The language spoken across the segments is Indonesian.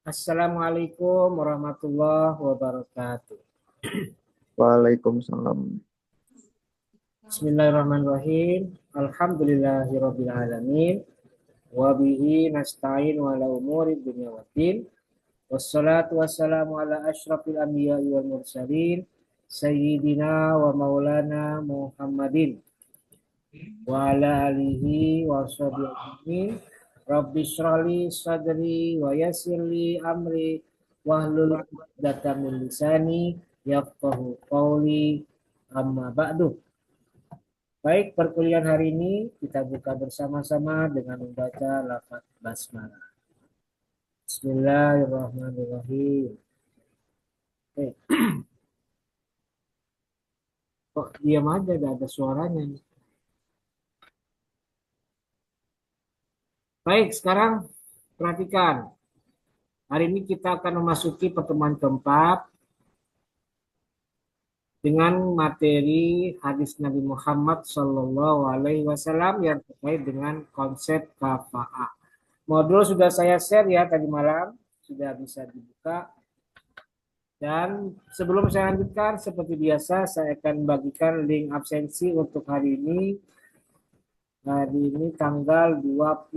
Assalamualaikum warahmatullahi wabarakatuh. Waalaikumsalam. Bismillahirrahmanirrahim. Alhamdulillahirabbil alamin. Wa bihi nasta'in wa ala umuri dunya waddin. Wassalatu wassalamu ala asyrafil anbiya'i wal mursalin sayyidina wa maulana Muhammadin wa ala alihi wa sahbihi. Rabbi shrali sadri wa yassirli amri wahlul 'uqdatam min lisani yafqahu qawli amma ba'du. Baik, perkuliahan hari ini kita buka bersama-sama dengan membaca lafaz basmalah. Bismillahirrahmanirrahim. Oke, kok diam aja, gak ada suaranya nih. Baik, sekarang perhatikan. Hari ini kita akan memasuki pertemuan keempat dengan materi hadis Nabi Muhammad SAW yang terkait dengan konsep kafa'ah. Modul sudah saya share ya tadi malam, sudah bisa dibuka. Dan sebelum saya lanjutkan, seperti biasa saya akan bagikan link absensi untuk hari ini. Hari ini tanggal 23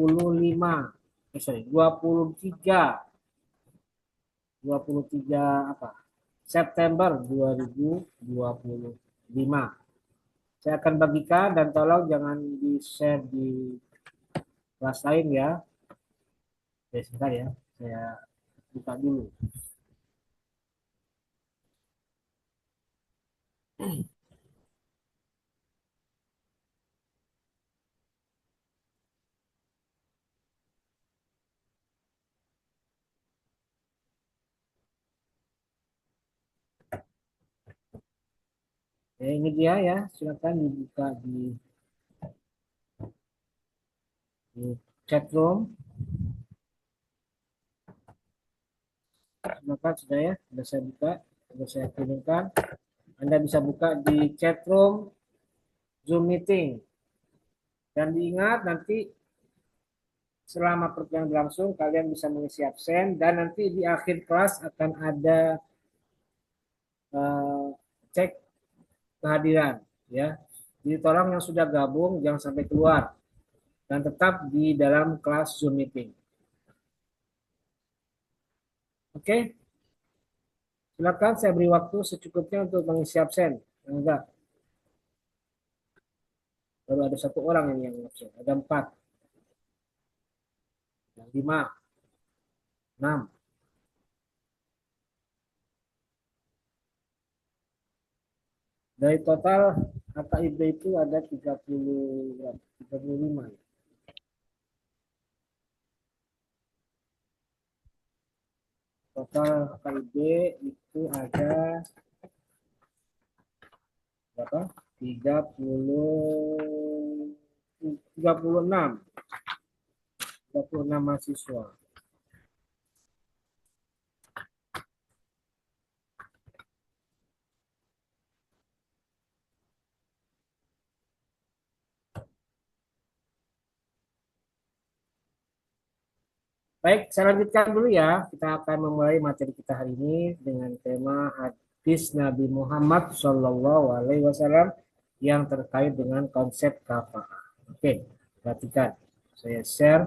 apa? September 2025. Saya akan bagikan dan tolong jangan di-share di kelas lain ya. Oke, sebentar ya. Saya buka dulu. Ya, ini dia ya. Silakan dibuka di chat room. Silakan sudah ya. Sudah saya buka. Sudah saya kirimkan. Anda bisa buka di chat room Zoom meeting. Dan diingat nanti selama pertemuan berlangsung kalian bisa mengisi absen dan nanti di akhir kelas akan ada uh, cek kehadiran ya. Jadi tolong yang sudah gabung jangan sampai keluar dan tetap di dalam kelas Zoom meeting. Oke, silakan saya beri waktu secukupnya untuk mengisi absen. Enggak, baru ada satu orang ini yang absen. Ada 4, ada 5, 6. Dari total HKIB itu ada 35 ya. Total HKIB itu ada berapa? 36 mahasiswa. Baik, saya lanjutkan dulu ya. Kita akan memulai materi kita hari ini dengan tema hadis Nabi Muhammad SAW yang terkait dengan konsep kafa'ah. Oke, perhatikan. Saya share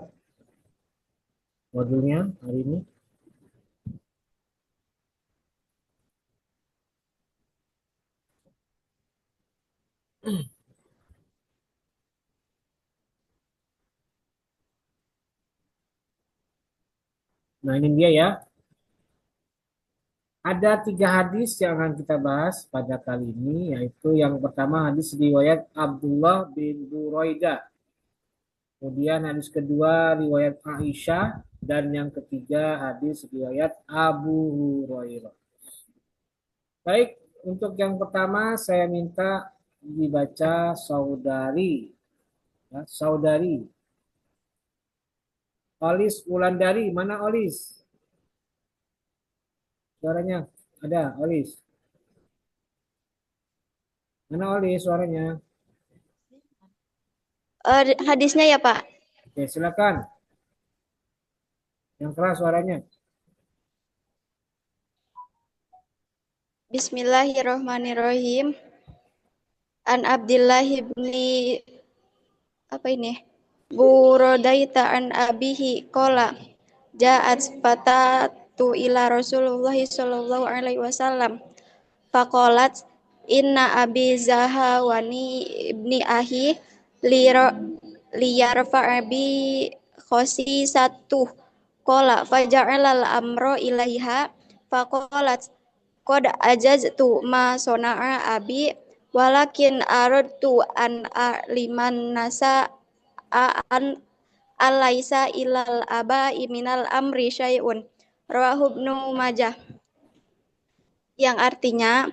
modulnya hari ini. Nah, ini dia ya. Ada 3 hadis yang akan kita bahas pada kali ini, yaitu yang pertama hadis riwayat Abdullah bin Buraidah. Kemudian hadis kedua riwayat Aisyah dan yang ketiga hadis riwayat Abu Hurairah. Baik, untuk yang pertama saya minta dibaca saudari, ya, saudari Olis Wulandari. Mana Olis? Suaranya ada Olis. Mana Olis suaranya? Hadisnya ya Pak. Oke, silakan. Yang keras suaranya. Bismillahirrohmanirrohim. An Abdillah ibni apa ini? Burodaita an abihi kola ja'at fatatu ila Rasulullah sallallahu alaihi wasallam. Faqalat inna abi zahawani ibni ahi liyarfa'a bi khosi satu kola faja'alal amro ilaiha faqalat qad ajaztu ma sona'a abi walakin aradtu an liman nasa an alaisa ilal aba minal amri syai'un rawahu ibnu majah, yang artinya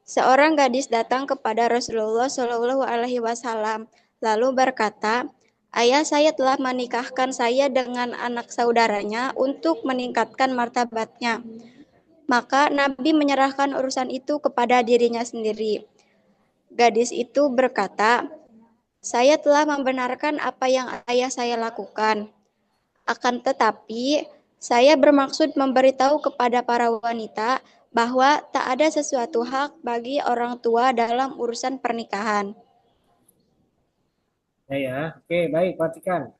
seorang gadis datang kepada Rasulullah Shallallahu Alaihi Wasallam lalu berkata, ayah saya telah menikahkan saya dengan anak saudaranya untuk meningkatkan martabatnya. Maka Nabi menyerahkan urusan itu kepada dirinya sendiri. Gadis itu berkata, saya telah membenarkan apa yang ayah saya lakukan. Akan tetapi, saya bermaksud memberitahu kepada para wanita bahwa tak ada sesuatu hak bagi orang tua dalam urusan pernikahan. Ya. Oke, baik, perhatikan.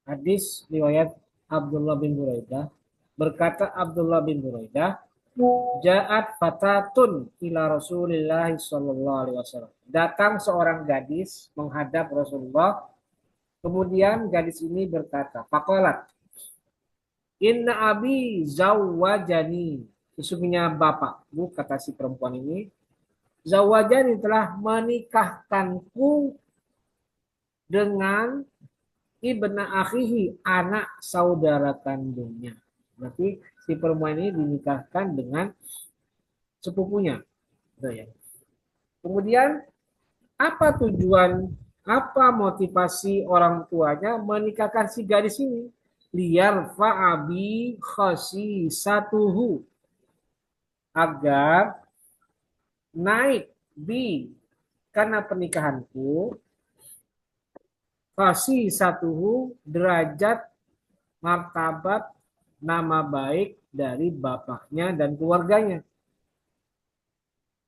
Hadis riwayat Abdullah bin Buraidah. Berkata Abdullah bin Buraidah, Ja'at fatatun ila Rasulillah sallallahu alaihi wasallam. Datang seorang gadis menghadap Rasulullah. Kemudian gadis ini berkata, Faqalat, Inna abi zawwajani. Sesungguhnya bapakku, kata si perempuan ini, zawwajani telah menikahkanku dengan ibna akhihi, anak saudara kandungnya. Berarti si perempuan ini dinikahkan dengan sepupunya. Ya. Kemudian apa tujuan, apa motivasi orang tuanya menikahkan si gadis ini? Liar fa'abi khasi satuhu, agar naik bi karena pernikahanku khasi satuhu, derajat martabat nama baik dari bapaknya dan keluarganya.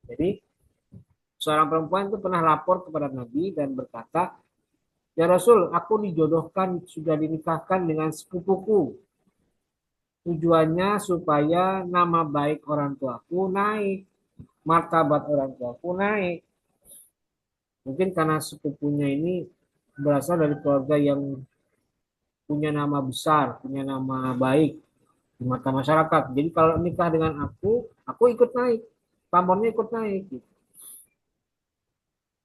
Jadi seorang perempuan itu pernah lapor kepada Nabi dan berkata, ya Rasul, aku dijodohkan, sudah dinikahkan dengan sepupuku. Tujuannya supaya nama baik orang tuaku naik, martabat orang tuaku naik. Mungkin karena sepupunya ini berasal dari keluarga yang punya nama besar, punya nama baik di mata masyarakat. Jadi kalau nikah dengan aku ikut naik, pamornya ikut naik. Gitu.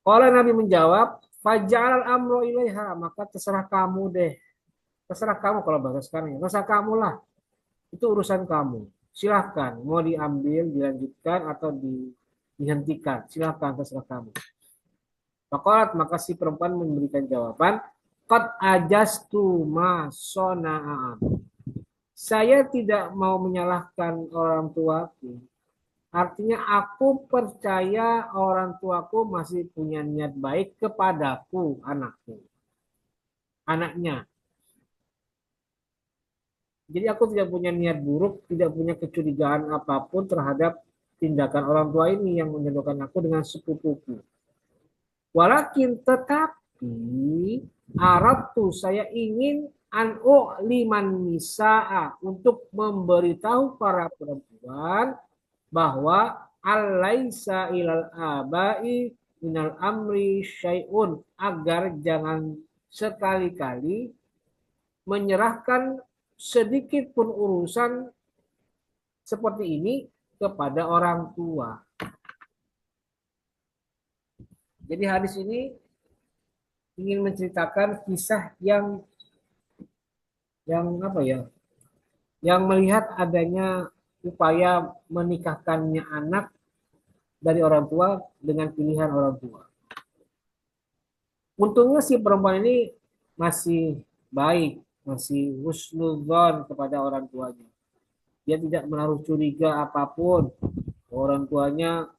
Kalau Nabi menjawab, Fajal amro ilaiha, maka terserah kamu deh. Terserah kamu kalau bahasa sekarang ya. Terserah kamu lah. Itu urusan kamu. Silahkan. Mau diambil, dilanjutkan, atau dihentikan. Silahkan, terserah kamu. Maka si perempuan memberikan jawaban. Qad ajastu ma sona'am. Saya tidak mau menyalahkan orang tuaku. Artinya aku percaya orang tuaku masih punya niat baik kepadaku, anaknya. Jadi aku tidak punya niat buruk, tidak punya kecurigaan apapun terhadap tindakan orang tua ini yang menjodohkan aku dengan sepupuku. Walakin tetapi aratu saya ingin liman nisa'a untuk memberitahu para perempuan bahwa alaisa ilal abai minal amri syai'un, agar jangan sekali-kali menyerahkan sedikit pun urusan seperti ini kepada orang tua. Jadi hadis ini ingin menceritakan kisah yang apa ya? Yang melihat adanya upaya menikahkannya anak dari orang tua dengan pilihan orang tua. Untungnya si perempuan ini masih baik, masih husnudzon kepada orang tuanya. Dia tidak menaruh curiga apapun. Orang tuanya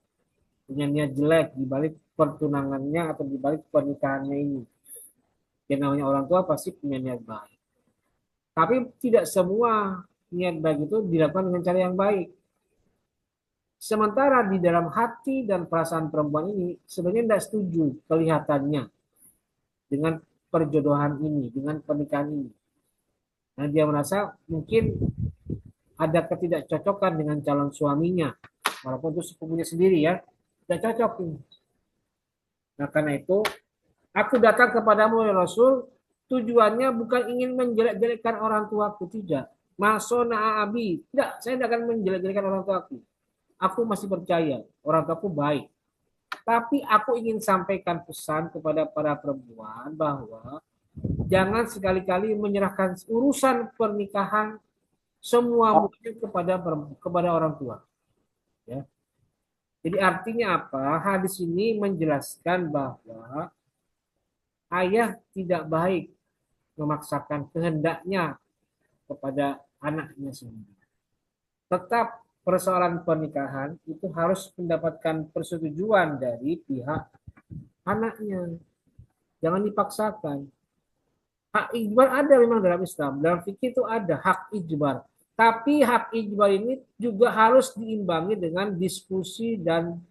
punya niat jelek di balik pertunangannya atau di balik pernikahannya ini. Yang namanya orang tua pasti punya niat baik. Tapi tidak semua niat baik itu dilakukan dengan cara yang baik. Sementara di dalam hati dan perasaan perempuan ini sebenarnya tidak setuju kelihatannya dengan perjodohan ini, dengan pernikahan ini. Nah, dia merasa mungkin ada ketidakcocokan dengan calon suaminya, walaupun itu sepupunya sendiri ya, tidak cocok ini. Nah, karena itu aku datang kepadamu ya Rasul, tujuannya bukan ingin menjelek-jelekkan orang tuaku, tidak. Masona abi, tidak, saya tidak akan menjelek-jelekkan orang tuaku. Aku masih percaya orang tuaku baik. Tapi aku ingin sampaikan pesan kepada para perempuan bahwa jangan sekali-kali menyerahkan urusan pernikahan semua mungkin kepada orang tua. Ya. Jadi artinya apa? Hadis ini menjelaskan bahwa ayah tidak baik memaksakan kehendaknya kepada anaknya sendiri. Tetap persoalan pernikahan itu harus mendapatkan persetujuan dari pihak anaknya. Jangan dipaksakan. Hak ijbar ada memang dalam Islam. Dalam fikih itu ada hak ijbar. Tapi hak ijbar ini juga harus diimbangi dengan diskusi dan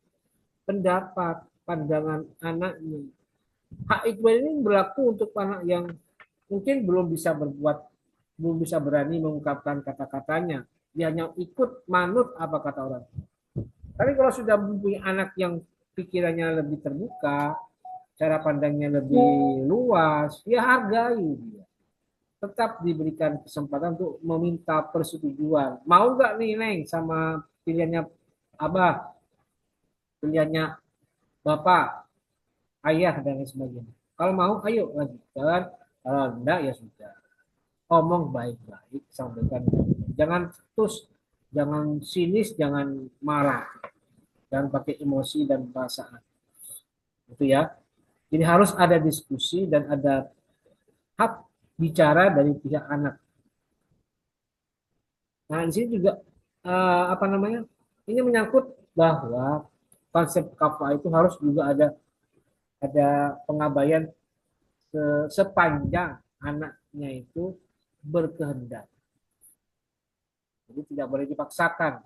pendapat, pandangan anaknya. Hak ijbar ini berlaku untuk anak yang mungkin belum bisa berani mengungkapkan kata-katanya. Dia hanya ikut manut apa kata orang. Tapi kalau sudah mempunyai anak yang pikirannya lebih terbuka, cara pandangnya lebih luas, ya hargai dia. Tetap diberikan kesempatan untuk meminta persetujuan. Mau nggak nih Neng sama pilihannya Abah, pilihannya Bapak, Ayah dan lain sebagainya. Kalau mau, ayo lanjutkan. Kalau enggak ya sudah. Omong baik-baik, sampaikan. Jangan terus, jangan sinis, jangan marah, jangan pakai emosi dan perasaan. Itu ya. Jadi harus ada diskusi dan ada hak bicara dari pihak anak. Nah, di sini juga apa namanya? Ini menyangkut bahwa konsep kafah itu harus juga ada pengabaian sepanjang anaknya itu berkehendak. Jadi tidak boleh dipaksakan.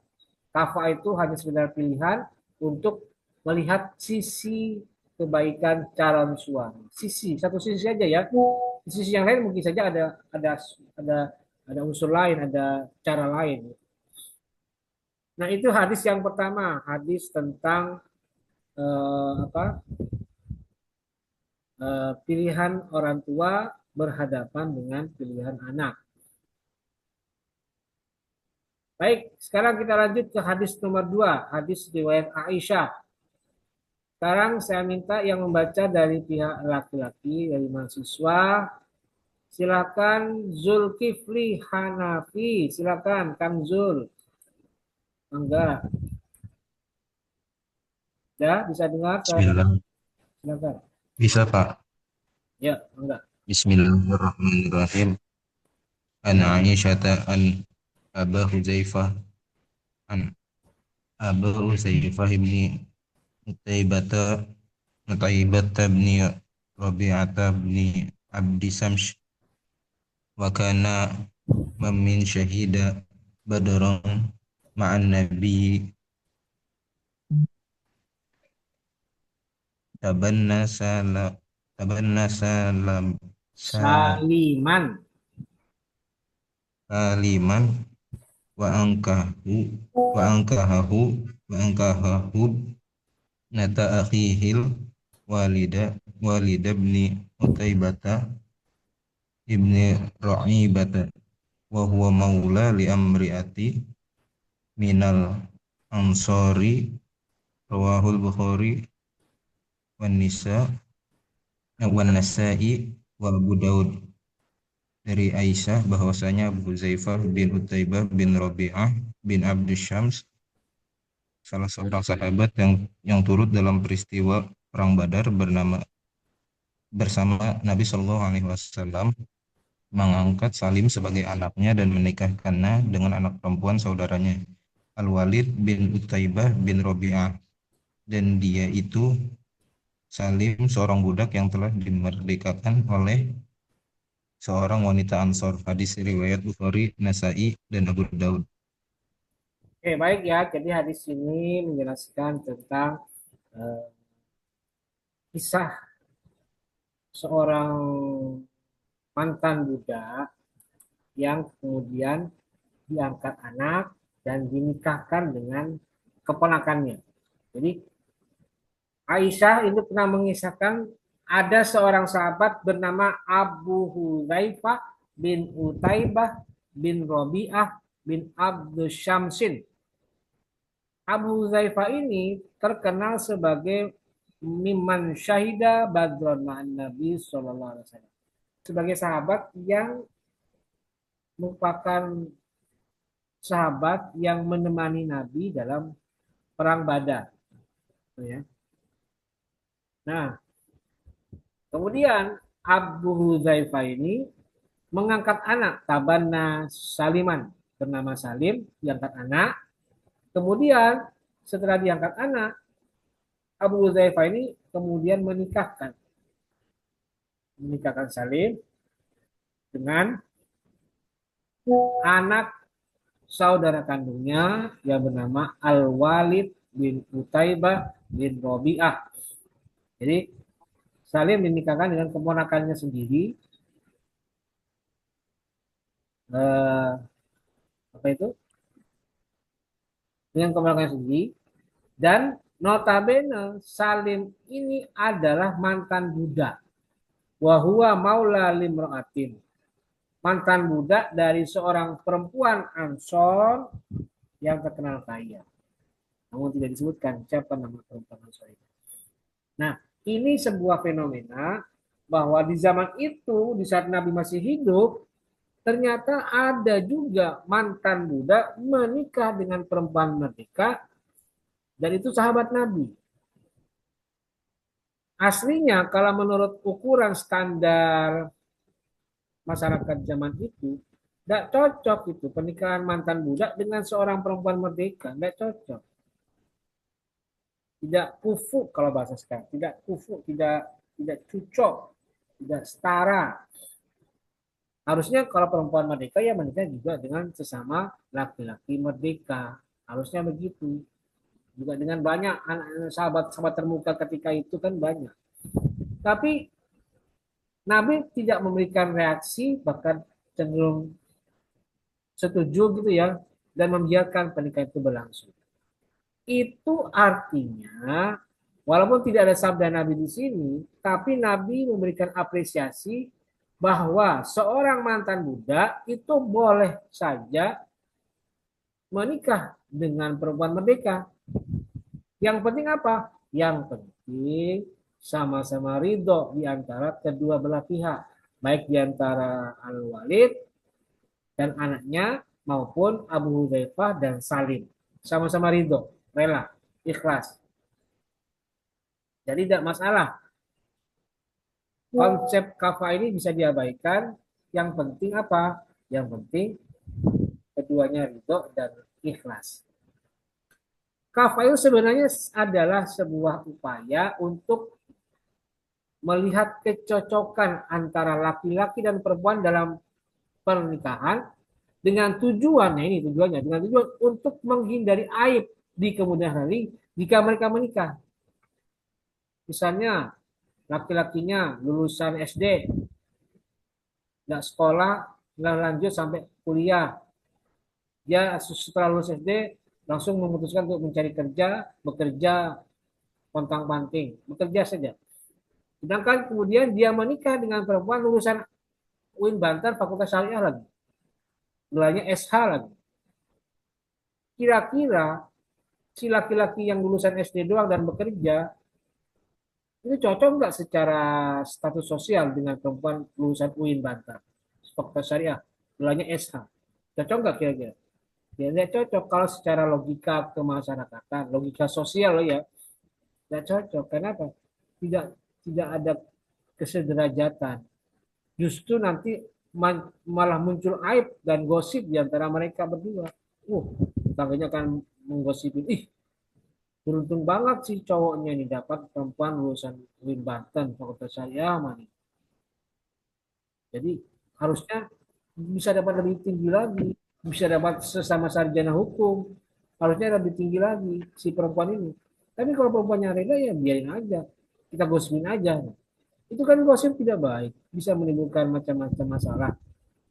Kafah itu hanya sekedar pilihan untuk melihat sisi kebaikan calon suami. Satu sisi saja ya. Di sisi yang lain mungkin saja ada ada unsur lain, ada cara lain. Nah, itu hadis yang pertama, hadis tentang apa? Pilihan orang tua berhadapan dengan pilihan anak. Baik, sekarang kita lanjut ke hadis nomor 2, hadis riwayat Aisyah. Sekarang saya minta yang membaca dari pihak laki-laki, dari mahasiswa. Silakan Zulkifli Hanafi, silakan Kang Zul. Enggak, ya bisa dengar saya? Bismillah. Silakan. Bisa, Pak. Ya, enggak. Bismillahirrahmanirrahim. An Aisyata an Aba Huzaifah an Aba Huzaifah ibni Utaibata Utaibata ibni Rabi'ata ibni Abdi Samsh wa kana min syahida Badran ma'an Nabi tabanna salam tabanna salam Saliman. saliman wa angkahu wa angkahahu wa angkahahu nata akhihil walida ibni Utaibata ibni Ra'ibata wa huwa maula li amriati minal ansori rawahul Bukhari wan nisa wan nasai wa Abu Daud. Dari Aisyah bahwasanya Abu Zaifah bin Utaibah bin Rabi'ah bin Abdus Syams salah seorang sahabat yang turut dalam peristiwa perang Badar bersama Nabi Shallallahu Alaihi Wasallam mengangkat Salim sebagai anaknya dan menikahkannya dengan anak perempuan saudaranya Al-Walid bin Utaibah bin Rabi'ah, dan dia itu Salim seorang budak yang telah dimerdekakan oleh seorang wanita Ansor. Hadis riwayat Bukhari, Nasai, dan Abu Daud. Oke, baik ya. Jadi hadis ini menjelaskan tentang eh, kisah seorang mantan budak yang kemudian diangkat anak dan dinikahkan dengan keponakannya. Jadi Aisyah itu pernah mengisahkan ada seorang sahabat bernama Abu Hudzaifah bin Utaibah bin Robi'ah bin Abdus Syamsin. Abu Hudzaifah ini terkenal sebagai Miman Syahida Badron ma'an Nabi Sallallahu Alaihi Wasallam. Sebagai sahabat yang merupakan sahabat yang menemani Nabi dalam perang Badar. Ya. Nah, kemudian Abu Hudzaifah ini mengangkat anak Tabanna Saliman, bernama Salim, diangkat anak. Kemudian setelah diangkat anak, Abu Hudzaifah ini kemudian menikahkan Salim dengan anak saudara kandungnya yang bernama Al-Walid bin Utaibah bin Robi'ah. Jadi Salim dinikahkan dengan keponakannya sendiri. Apa itu? Dengan keponakannya sendiri. Dan notabene Salim ini adalah mantan budak. Wahua maula limra'atin. Mantan budak dari seorang perempuan Ansor yang terkenal kaya. Namun tidak disebutkan siapa nama perempuan Ansor itu. Nah, ini sebuah fenomena bahwa di zaman itu, di saat Nabi masih hidup, ternyata ada juga mantan budak menikah dengan perempuan merdeka, dan itu sahabat Nabi. Aslinya, kalau menurut ukuran standar masyarakat zaman itu, tidak cocok itu pernikahan mantan budak dengan seorang perempuan merdeka, tidak cocok. Tidak kufu kalau bahasa sekarang, tidak kufu, tidak cocok, tidak setara. Harusnya kalau perempuan merdeka ya menikah juga dengan sesama laki-laki merdeka. Harusnya begitu. Juga dengan banyak anak sahabat-sahabat termuka ketika itu kan banyak. Tapi Nabi tidak memberikan reaksi, bahkan cenderung setuju gitu ya, dan membiarkan pernikahan itu berlangsung. Itu artinya, walaupun tidak ada sabda Nabi di sini, tapi Nabi memberikan apresiasi bahwa seorang mantan budak itu boleh saja menikah dengan perempuan merdeka. Yang penting apa? Yang penting sama-sama ridho di antara kedua belah pihak, baik di antara Al-Walid dan anaknya maupun Abu Hudzaifah dan Salim. Sama-sama ridho, rela, ikhlas. Jadi tidak masalah. Konsep kafah ini bisa diabaikan. Yang penting apa? Yang penting keduanya ridho dan ikhlas. Kafah itu sebenarnya adalah sebuah upaya untuk melihat kecocokan antara laki-laki dan perempuan dalam pernikahan dengan tujuan, ini tujuannya, dengan tujuan untuk menghindari aib di kemudian hari jika mereka menikah. Misalnya laki-lakinya lulusan SD, nggak sekolah, nggak lanjut sampai kuliah. Dia setelah lulus SD langsung memutuskan untuk mencari kerja, bekerja pontang-panting, bekerja saja. Sedangkan kemudian dia menikah dengan perempuan lulusan UIN Banten Fakultas Syariah lagi. Gelarnya SH lagi. Kira-kira si laki-laki yang lulusan SD doang dan bekerja, itu cocok nggak secara status sosial dengan perempuan lulusan UIN Banten Fakultas Syariah? Gelarnya SH. Cocok nggak kira-kira? Ya, tidak cocok kalau secara logika kemasyarakatan, logika sosial ya, tidak cocok. Kenapa? Tidak ada kesederajatan. Justru nanti malah muncul aib dan gosip di antara mereka berdua. Tangganya akan menggosipin, beruntung banget sih cowoknya ini dapat perempuan lulusan UIN Banten Fakultas Syariah mana. Jadi Harusnya bisa dapat lebih tinggi lagi, bisa dapat sesama sarjana hukum, harusnya lebih tinggi lagi si perempuan ini. Tapi kalau perempuannya rela ya biarin aja, kita gosipin aja. Itu kan gosip tidak baik, bisa menimbulkan macam-macam masalah.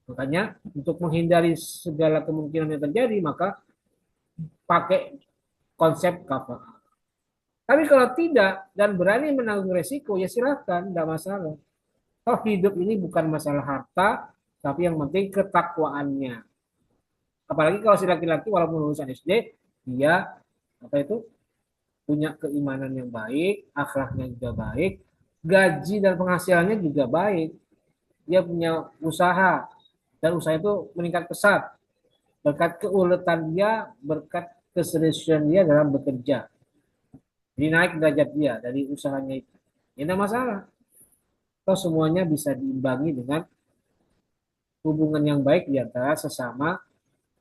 Makanya untuk menghindari segala kemungkinan yang terjadi, maka pakai konsep kafah. Tapi kalau tidak dan berani menanggung resiko, ya silakan, tidak masalah. Oh, hidup ini bukan masalah harta, tapi yang penting ketakwaannya. Apalagi kalau si laki-laki walaupun lulusan SD, dia apa itu punya keimanan yang baik, akhlaknya juga baik, gaji dan penghasilannya juga baik. Dia punya usaha dan usaha itu meningkat pesat berkat keuletan dia, berkat keseriusan dia dalam bekerja. Jadi naik derajat dia dari usahanya itu. Ya tidak masalah. Atau semuanya bisa diimbangi dengan hubungan yang baik di antara sesama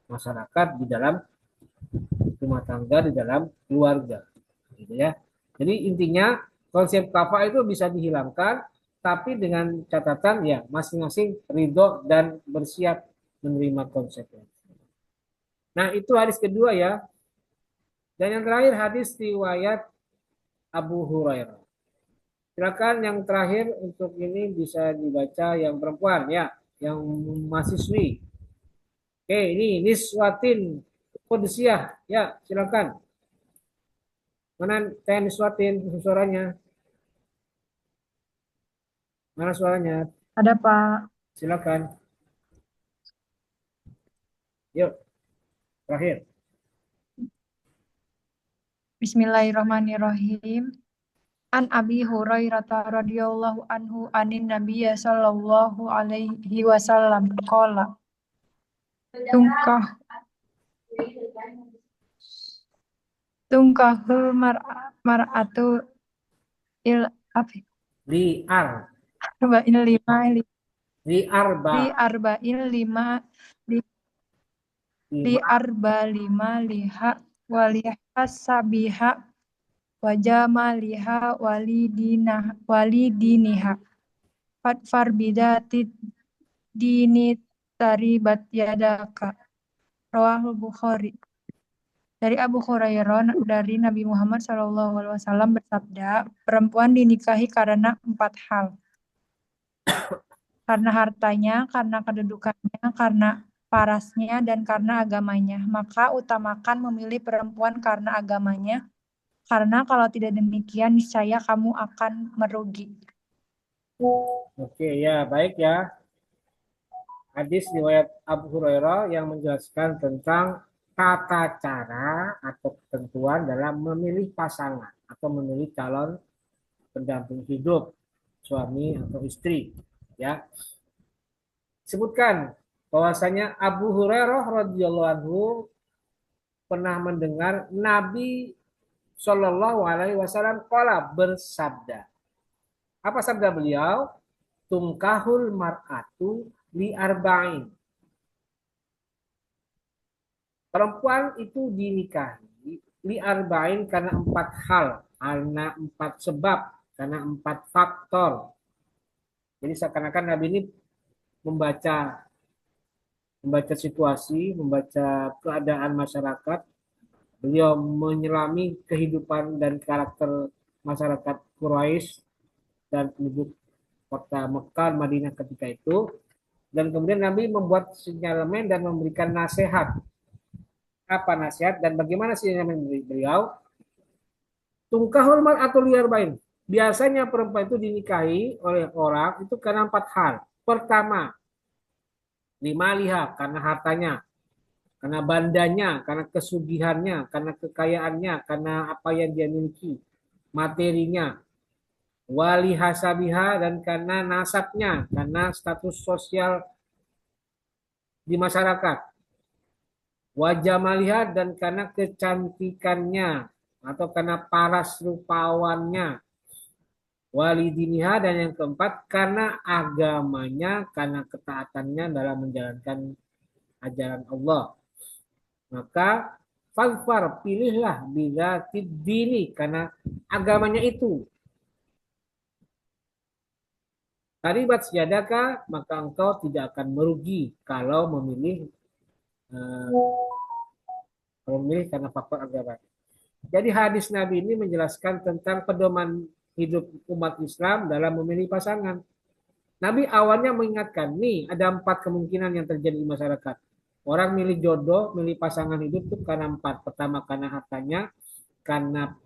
masyarakat di dalam rumah tangga, di dalam keluarga. Gitu ya. Jadi intinya konsep kafah itu bisa dihilangkan, tapi dengan catatan ya masing-masing ridho dan bersiap menerima konsepnya. Nah itu hadis kedua ya. Dan yang terakhir hadis riwayat Abu Hurairah. Silakan yang terakhir untuk ini bisa dibaca yang perempuan ya, yang mahasiswi. Oke, ini Niswatin Qudusiyah. Ya, silakan. Mana teh Niswatin suaranya? Mana suaranya? Ada Pak. Silakan. Yuk, terakhir. Bismillahirrahmanirrahim. An Abi Hurairah radhiyallahu anhu anin Nabiyya sallallahu alaihi wasallam qala tungkah tungkahul mar'atu il apa Liar. arba'in lima Liarba. li arba'in lima li, li arba lima liha walihasabiha wajamaliha walidiniha fatfar bidati dini taribat yadaka rawahul Bukhari. Dari Abu Hurairah dari Nabi Muhammad SAW bersabda, perempuan dinikahi karena 4 hal. Karena hartanya, karena kedudukannya, karena parasnya, dan karena agamanya. Maka utamakan memilih perempuan karena agamanya, karena kalau tidak demikian niscaya kamu akan merugi. Oke ya, baik ya. Hadis riwayat Abu Hurairah yang menjelaskan tentang tata cara atau ketentuan dalam memilih pasangan atau memilih calon pendamping hidup, suami atau istri. Ya, sebutkan bahwasanya Abu Hurairah radhiyallahu anhu pernah mendengar Nabi Shallallahu Alaihi Wasallam bersabda. Apa sabda beliau? Tungkahul mar'atu li arba'in. Perempuan itu dinikahi li arba'in karena 4 hal, karena 4 sebab, karena 4 faktor. Jadi seakan-akan Nabi ini membaca situasi, membaca keadaan masyarakat. Beliau menyelami kehidupan dan karakter masyarakat Quraisy dan penduduk kota Mekah, Madinah ketika itu. Dan kemudian Nabi membuat sinyalemen dan memberikan nasihat. Apa nasihat dan bagaimana sinyalemen beliau? Tungkahul mar'atu liarbain. Biasanya perempuan itu dinikahi oleh orang itu karena 4 hal. Pertama, lima liha karena hartanya, karena bandanya, karena kesugihannya, karena kekayaannya, karena apa yang dia miliki, materinya, wali hasabiha dan karena nasabnya, karena status sosial di masyarakat, wajah malihat dan karena kecantikannya atau karena paras rupawannya, wali diniha dan yang keempat karena agamanya, karena ketaatannya dalam menjalankan ajaran Allah. Maka falfar pilihlah bila dini karena agamanya itu. Taribat sejadaka, maka engkau tidak akan merugi eh, kalau memilih karena faktor agama. Jadi hadis Nabi ini menjelaskan tentang pedoman hidup umat Islam dalam memilih pasangan. Nabi awalnya mengingatkan, nih ada 4 kemungkinan yang terjadi di masyarakat. Orang milih jodoh, milih pasangan hidup itu karena 4. Pertama karena hartanya, karena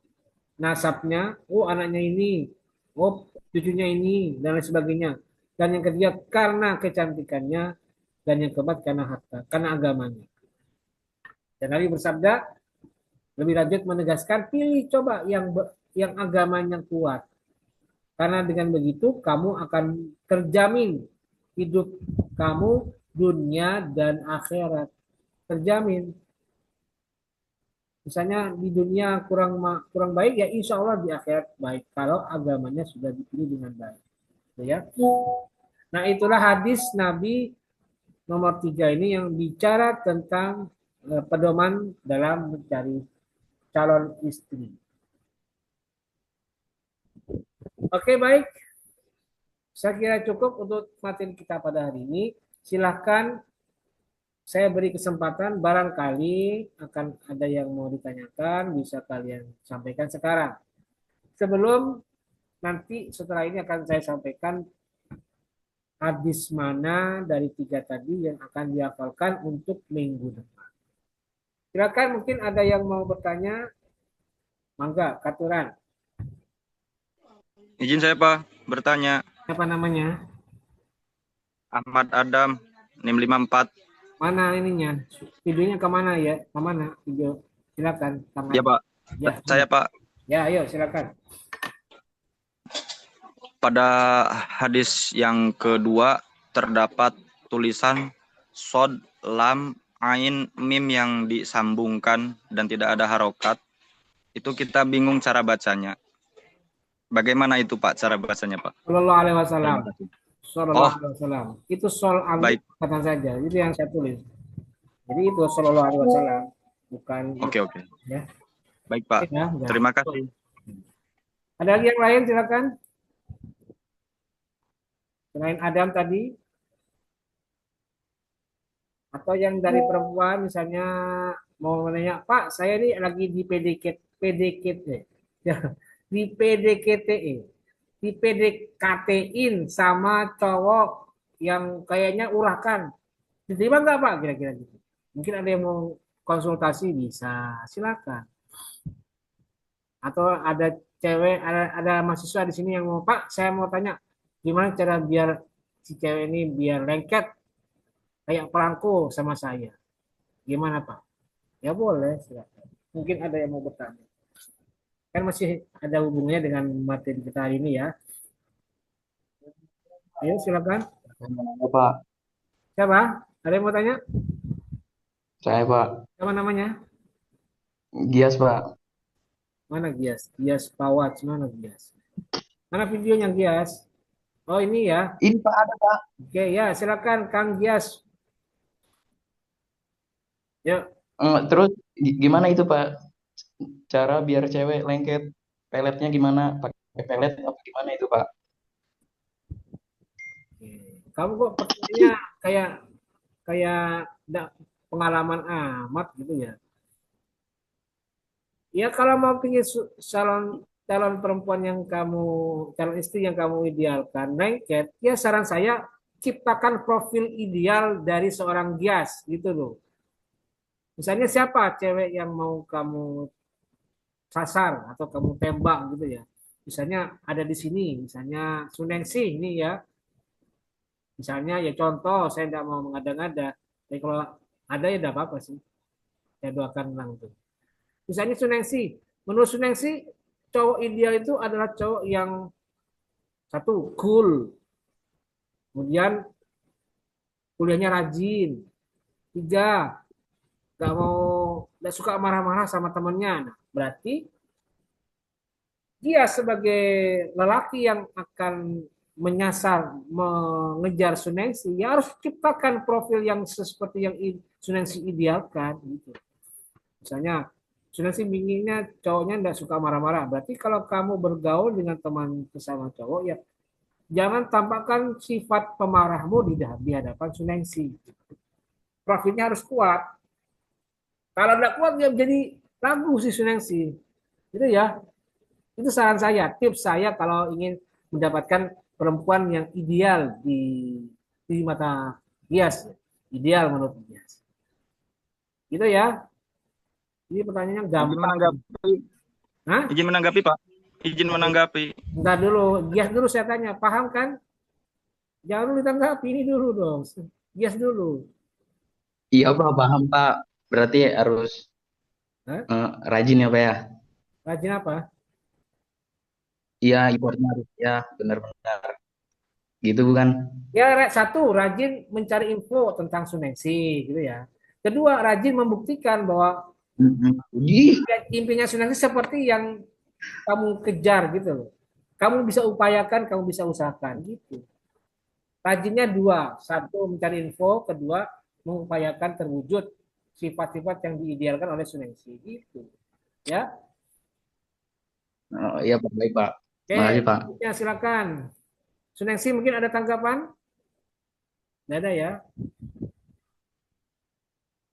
nasabnya, oh anaknya ini, oh cucunya ini, dan lain sebagainya. Dan yang ketiga karena kecantikannya, dan yang keempat karena harta, karena agamanya. Dan Nabi bersabda, lebih lanjut menegaskan, pilih coba yang agamanya kuat. Karena dengan begitu kamu akan terjamin hidup kamu dunia dan akhirat. Terjamin. Misalnya di dunia kurang baik, ya insya Allah di akhirat baik. Kalau agamanya sudah dipilih dengan baik. Ya. Nah itulah hadis Nabi nomor 3 ini yang bicara tentang pedoman dalam mencari calon istri. Oke baik, saya kira cukup untuk materi kita pada hari ini. Silahkan saya beri kesempatan, barangkali akan ada yang mau ditanyakan, bisa kalian sampaikan sekarang. Sebelum nanti setelah ini akan saya sampaikan hadis mana dari 3 tadi yang akan dihafalkan untuk minggu depan. Silakan mungkin ada yang mau bertanya, mangga, Katuran. Izin saya Pak bertanya. Apa namanya? Ahmad Adam, NIM 54. Mana ininya? Videonya kemana ya? Kemana video? Silakan. Ya Pak, Ya, saya Pak. ya, ayo silakan. Pada hadis yang kedua terdapat tulisan sod, lam, ain, mim yang disambungkan dan tidak ada harokat. Itu kita bingung cara bacanya. Bagaimana itu Pak cara bacanya Pak? Sallallahu alaihi wasallam. Sallallahu Oh, alaihi wasallam. Itu sol baik. kata saja. Itu yang saya tulis. Jadi itu sallallahu alaihi wasallam, bukan Oke. ya. Baik Pak. Ya, ya. Terima kasih. Ada lagi yang lain silakan. Selain Adam tadi atau yang dari perempuan misalnya mau menanya, Pak, saya ini lagi di PDKT. Ya, di PDKT. Di PDKT-in sama cowok yang kayaknya urakan. Diterima nggak Pak kira-kira gitu? Mungkin ada yang mau konsultasi bisa, silakan. Atau ada cewek, ada mahasiswa di sini yang mau, Pak, saya mau tanya, gimana cara biar si cewek ini biar lengket kayak perangko sama saya? Gimana Pak? Ya boleh, silakan. Mungkin ada yang mau bertanya. Kan masih ada hubungannya dengan materi kita hari ini ya. Ayo silakan. Pak, Siapa? Ada yang mau tanya? saya Pak, Siapa namanya? Gias Pak. Mana Gias? Gias Pawat, mana Gias? Mana videonya Gias? Oh ini ya. Ini Pak ada Pak. Oke ya, silakan Kang Gias. Yuk. Terus gimana itu Pak? Cara biar cewek lengket, peletnya gimana? Pakai pelet apa gimana itu Pak? Oke. Kamu kok pertanyaannya kayak kayak enggak pengalaman amat gitu ya? Ya kalau mau pilih calon calon perempuan yang calon istri yang kamu idealkan, lengket, ya saran saya ciptakan profil ideal dari seorang Gias gitu loh. Misalnya siapa cewek yang mau kamu sasar atau kamu tembak gitu ya. Misalnya ada di sini, misalnya Sunengsi ini ya. Misalnya ya contoh, saya tidak mau mengada-ngada. Tapi kalau ada ya tidak apa-apa sih. Saya doakan menang itu. Misalnya Sunengsi. Menurut Sunengsi, cowok ideal itu adalah cowok yang satu, cool. Kemudian kuliahnya rajin. 3, nggak suka marah-marah sama temannya. Nah, berarti dia sebagai lelaki yang akan menyasar, mengejar Sunengsi, ya harus ciptakan profil yang seperti yang Sunengsi idealkan. Gitu. Misalnya, Sunengsi inginnya cowoknya tidak suka marah-marah. Berarti kalau kamu bergaul dengan teman sesama cowok, ya Jangan tampakkan sifat pemarahmu di hadapan Sunengsi. Profitnya harus kuat. Kalau tidak kuat dia jadi ragu si Sunengsi. Gitu ya. Itu saran saya, tips saya kalau ingin mendapatkan perempuan yang ideal di mata Gias. Ideal menurut Gias. Gitu ya. Ini pertanyaannya Izin gampang. menanggapi, Hah? izin menanggapi Pak. Izin menanggapi. Entar dulu, Gias dulu saya tanya, paham kan? Jangan dulu ditanggapi, ini dulu dong. Gias dulu. Iya Pak, paham Pak. Berarti harus Hah? rajin ya Pak ya. Rajin apa? Iya, importnya harus ya, benar-benar. Gitu bukan? Ya, satu, rajin mencari info tentang Sunengsi, gitu ya. Kedua, rajin membuktikan bahwa Ih, impiannya Sunengsi seperti yang kamu kejar gitu loh. Kamu bisa upayakan, kamu bisa usahakan gitu. Rajinnya dua, satu mencari info, kedua mengupayakan terwujud sifat-sifat yang diidealkan oleh Sunengsi gitu. Ya, oh, iya Pak, baik Pak. oke, Makasih Pak. ya silakan. Sunengsi mungkin ada tanggapan? Tidak ada ya.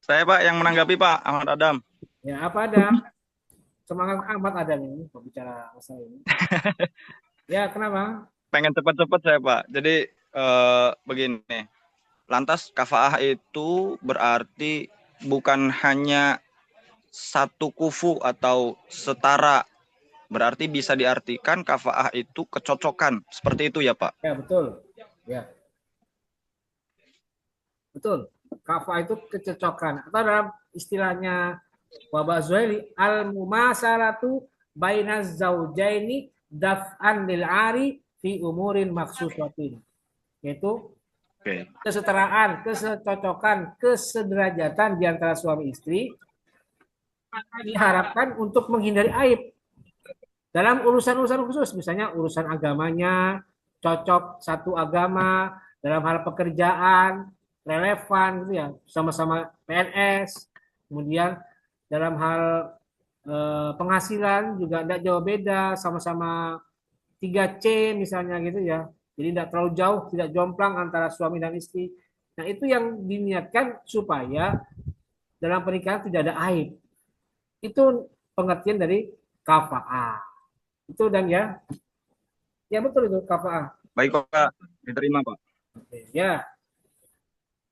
Saya Pak yang menanggapi Pak Ahmad Adam. Ya apa ada? Semangat amat ada nih bicara masalah ini. Ya kenapa? Pengen cepat-cepat saya Pak. Jadi begini. Lantas kafaah itu berarti bukan hanya satu kufu atau setara. Berarti bisa diartikan kafaah itu kecocokan. Seperti itu ya Pak? Ya betul. Ya betul. Kafa itu kecocokan. Atau dalam istilahnya Wabah Zuhaili, al-mumasalatu bainaz zaujaini daf'an lil ari fi umurin maksusatin. Yaitu kesetaraan, kesecocokan, kesederajatan di antara suami istri diharapkan untuk menghindari aib dalam urusan-urusan khusus, misalnya urusan agamanya, cocok satu agama, dalam hal pekerjaan, relevan gitu ya, sama-sama PNS, kemudian dalam hal penghasilan juga tidak jauh beda, sama-sama 3C misalnya gitu ya. Jadi tidak terlalu jauh, tidak jomplang antara suami dan istri. Nah itu yang diniatkan supaya dalam pernikahan tidak ada aib. Itu pengertian dari kafa'ah. Itu dan ya. Ya betul itu kafa'ah. Baik Pak, diterima Pak. Oke, ya.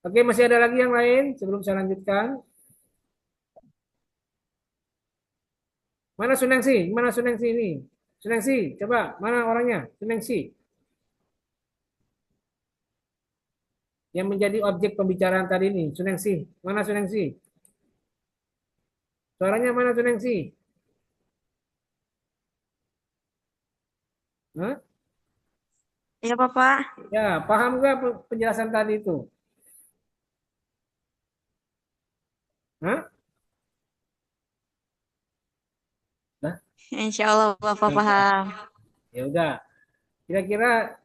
Oke, masih ada lagi yang lain sebelum saya lanjutkan? Mana Sunengsi? Mana Sunengsi ini? Sunengsi, coba mana orangnya? Sunengsi. Yang menjadi objek pembicaraan tadi ini, Sunengsi. Mana Sunengsi? Suaranya mana Sunengsi? Hah? Ya, Bapak. Ya, paham nggak penjelasan tadi itu? Hah? Nah, Insya Allah Bapak paham. ya udah. Kira-kira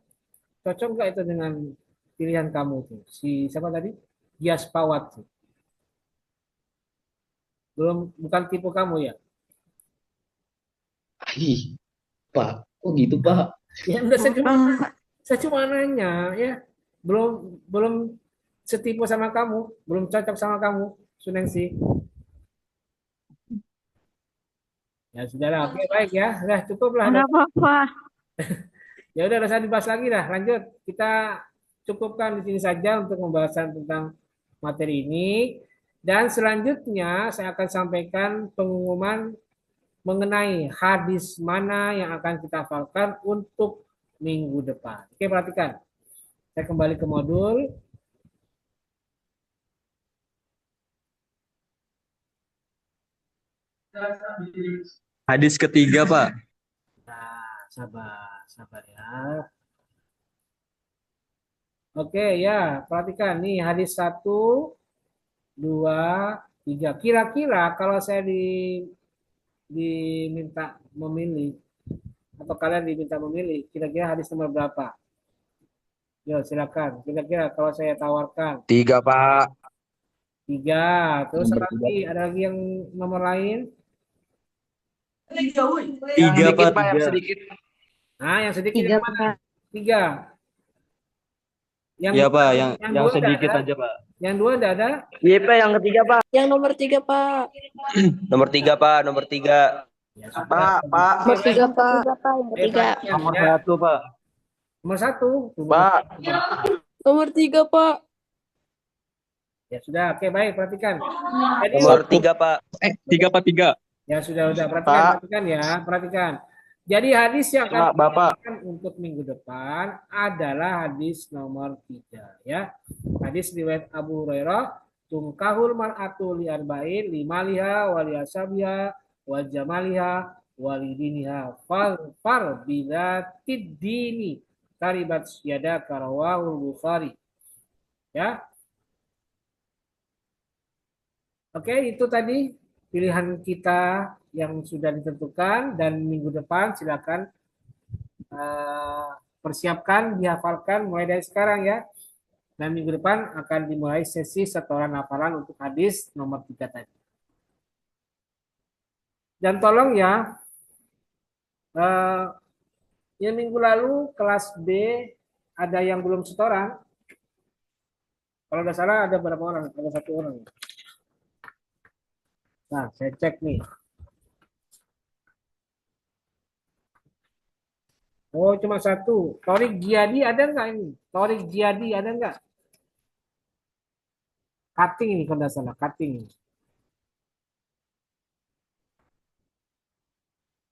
cocok nggak itu dengan pilihan kamu tuh? Si siapa tadi? Gias Pawat tuh. Belum, bukan tipe kamu ya? Ih, Pak, kok gitu Pak? Ya udah saya Bapak. cuma nanya ya. Belum belum setipe sama kamu, belum cocok sama kamu, Sunengsi. Ya sudahlah, oke baik ya. Udah cukup lah. Ada Bapak. Ya udah usah dibahas lagi dah. Lanjut. Kita cukupkan di sini saja untuk pembahasan tentang materi ini. Dan selanjutnya saya akan sampaikan pengumuman mengenai hadis mana yang akan kita hafalkan untuk minggu depan. Oke, perhatikan. Saya kembali ke modul. Hadis ketiga Pak. Nah, sabar ya. Oke ya, perhatikan nih hadis 1, 2, 3. Kira-kira kalau saya diminta memilih atau kalian diminta memilih, kira-kira hadis nomor berapa? Yo, silakan. Kira-kira kalau saya tawarkan 3 Pak. 3, terus ada lagi yang nomor lain? 3 Pak, Pak, yang sedikit. Nah, yang sedikit Tiga yang mana? Bapak. 3. Yang Iya Pak, yang dua enggak sedikit ada? aja Pak. Yang 2 enggak ada? Iya Pak, yang ketiga Pak. Yang nomor 3, Pak. Nomor 3 Pak, nomor 3. Ya, sudah. Nomor 3, Pak. Yang ketiga. Perhatikan, Nomor ya. 1 Pak. Nomor 1. Pak. Nomor 3, Pak. Ya sudah, oke baik, perhatikan. Jadi, Nomor 3 Pak. 3 Pak, 3. ya sudah perhatikan, Pak. perhatikan ya, perhatikan. Jadi hadis yang akan Pak, Bapak. kita untuk minggu depan adalah hadis nomor 3 ya. Hadis riwayat Abu Hurairah, tungkahul mar'atu li arba'in limaliha wa li asabiha wa jamaliha wa lidiniha far bila tiddini taribat yada karawahul Bukhari. Ya. Oke, itu tadi pilihan kita yang sudah ditentukan, dan minggu depan silakan persiapkan, dihafalkan mulai dari sekarang ya. Dan minggu depan akan dimulai sesi setoran hafalan untuk hadis nomor 3 tadi. Dan tolong ya, yang minggu lalu kelas B ada yang belum setoran. Kalau nggak salah ada berapa orang? Ada 1 orang. Nah, saya cek nih. Oh, cuma 1. Torik Jiadi ada nggak ini? Torik Jiadi ada nggak? Cutting ini kalau nggak salah, cutting.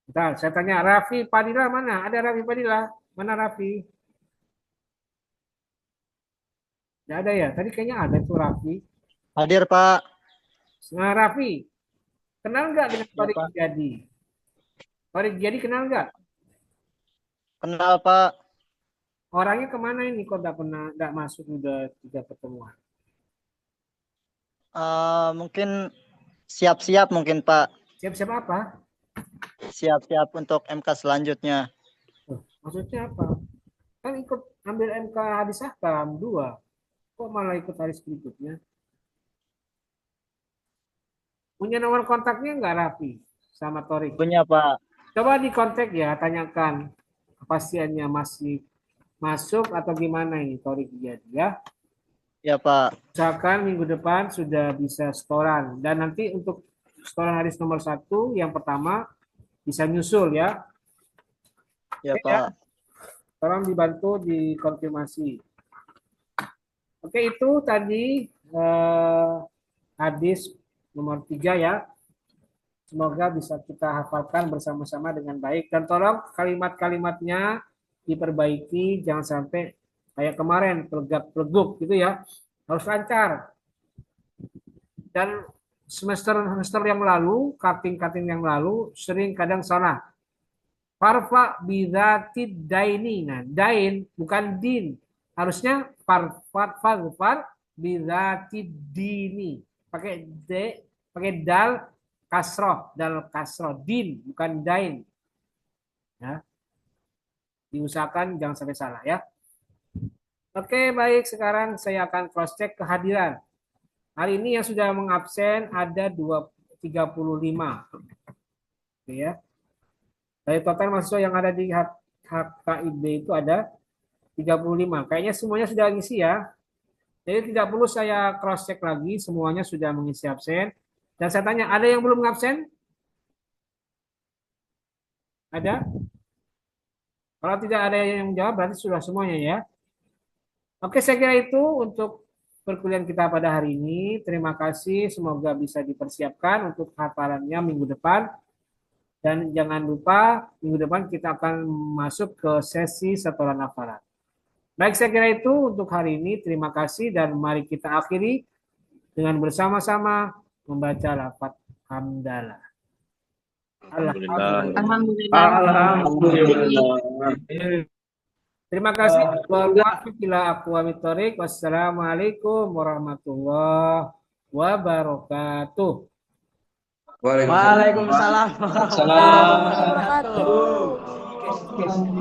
Bentar, saya tanya Raffi Padilla mana? Ada Raffi Padilla? Mana Raffi? Nggak ada ya? Tadi kayaknya ada tuh Raffi. Hadir Pak. Nah, Raffi, kenal nggak dengan Torik Pak. Jiadi? Torik Jiadi kenal nggak? Kenal Pak. Orangnya kemana ini? Kok nggak masuk, udah 3 pertemuan? Mungkin siap-siap mungkin Pak. Siap-siap apa? Siap-siap untuk MK selanjutnya. Maksudnya apa? Kan ikut ambil MK hadis ahkam 2. Kok malah ikut hadis berikutnya? Punya nomor kontaknya nggak Raffi sama Torik? Punya Pak. Coba di kontak ya, tanyakan kepastiannya masih masuk atau gimana ini Torik jadi ya. Ya Pak. Misalkan minggu depan sudah bisa setoran, dan nanti untuk setoran hadis nomor 1 yang pertama bisa nyusul ya. Ya Oke, Pak. Tolong dibantu dikonfirmasi. Oke, itu tadi hadis nomor 3 ya. Semoga bisa kita hafalkan bersama-sama dengan baik. Dan tolong kalimat-kalimatnya diperbaiki. Jangan sampai kayak kemarin, pelegap-peleguk gitu ya. Harus lancar. Dan semester yang lalu, cutting yang lalu, sering kadang salah. Farfa bidzatid daini. Nah, dain bukan din. Harusnya farfar bidzatid dini. Pakai dal kasroh, din bukan dain. Ya. Diusahakan jangan sampai salah ya. Oke, baik, sekarang saya akan cross check kehadiran. Hari ini yang sudah mengabsen ada 35. Oke ya. Dari total mahasiswa yang ada di HKIB itu ada 35. Kayaknya semuanya sudah ngisi ya. Jadi tidak perlu saya cross check lagi, semuanya sudah mengisi absen. Dan saya tanya, ada yang belum absen? Ada? Kalau tidak ada yang menjawab, berarti sudah semuanya ya. Oke, saya kira itu untuk perkuliahan kita pada hari ini. Terima kasih, semoga bisa dipersiapkan untuk hafalannya minggu depan. Dan jangan lupa, minggu depan kita akan masuk ke sesi setoran hafalan. Baik, saya kira itu untuk hari ini. Terima kasih, dan mari kita akhiri dengan bersama-sama membaca lafaz hamdalah. Alhamdulillah. Terima kasih. Wassalamualaikum warahmatullahi wabarakatuh. Waalaikumsalam. Waalaikumsalam.